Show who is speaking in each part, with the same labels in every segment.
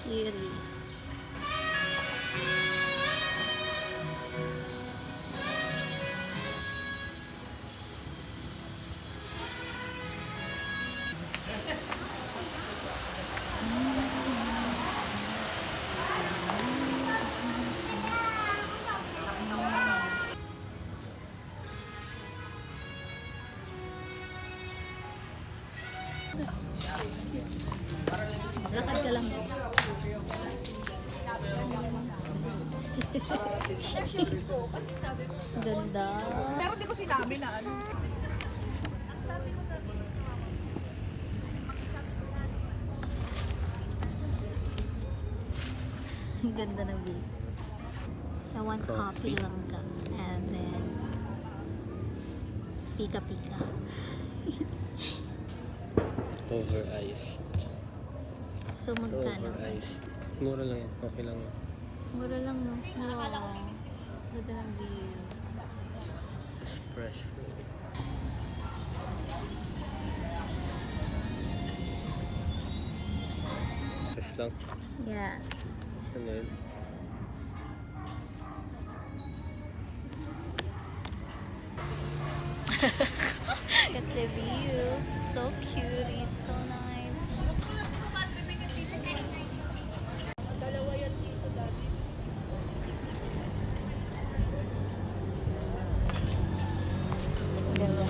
Speaker 1: Kiri. Lakad ka lang. Ganda.
Speaker 2: Pero di ko sinabi na ano.
Speaker 1: Ang ganda ng view. I want coffee lang ka. And then pika-pika.
Speaker 3: Over-iced.
Speaker 1: So magkano?
Speaker 3: Over-iced. Mura lang yan. Okay lang yan.
Speaker 1: Mura lang, no? Wow. Ganda ng view.
Speaker 3: Espresso. Fresh lang.
Speaker 1: Yes.
Speaker 3: Ano yun?
Speaker 1: Look at the view. So cute. It's so nice.
Speaker 2: Dalawa yan dito dati.
Speaker 1: Ganda.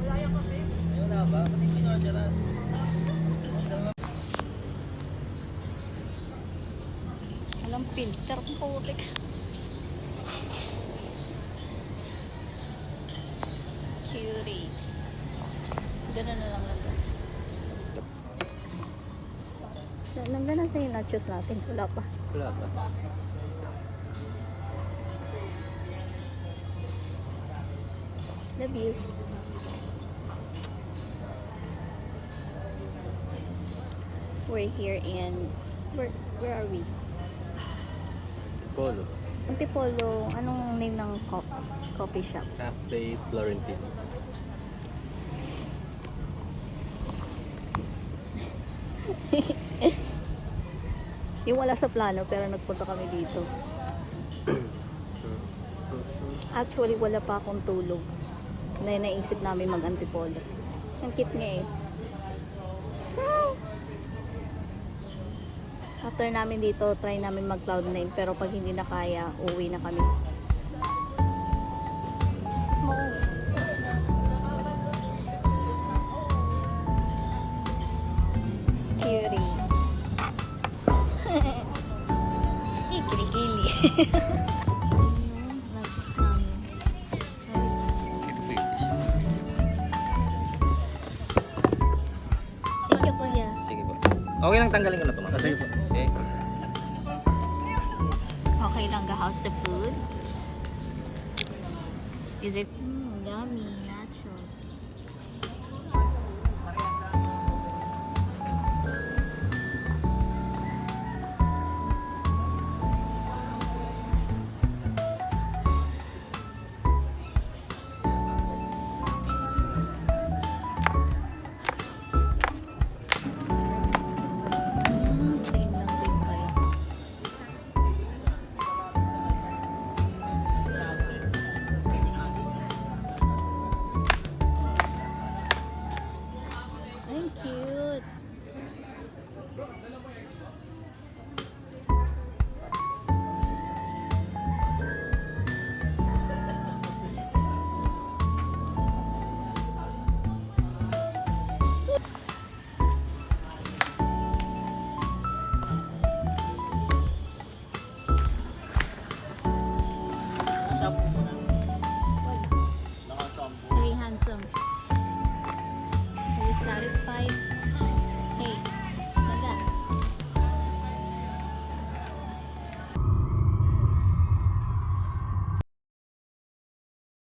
Speaker 2: Wala yung kape.
Speaker 3: Wala ba? Ba't hindi nyo
Speaker 1: Walang filter. Putik. Cutie. Ganun na lang lang. Nangga na sa'yo nachos natin. Wala pa.
Speaker 3: Wala ba?
Speaker 1: The view. We're here in... Where are we?
Speaker 3: Polo.
Speaker 1: Antipolo. Anong name ng coffee shop?
Speaker 3: Cafe Florentine.
Speaker 1: Yung wala sa plano pero nagpunta kami dito. Actually, wala pa akong tulog. Naisip namin mag-Antipolo. Ang cute nga eh. After namin dito, try namin mag Cloud9 pero pag hindi na kaya, uwi na kami. Cutie. Kilikili. Yung nachos namin. Thank you, Kuya.
Speaker 3: Sige po. Okay lang tanggalin ko na ito. Sige po. Sige.
Speaker 1: Okay lang, how's the food? Is it yummy?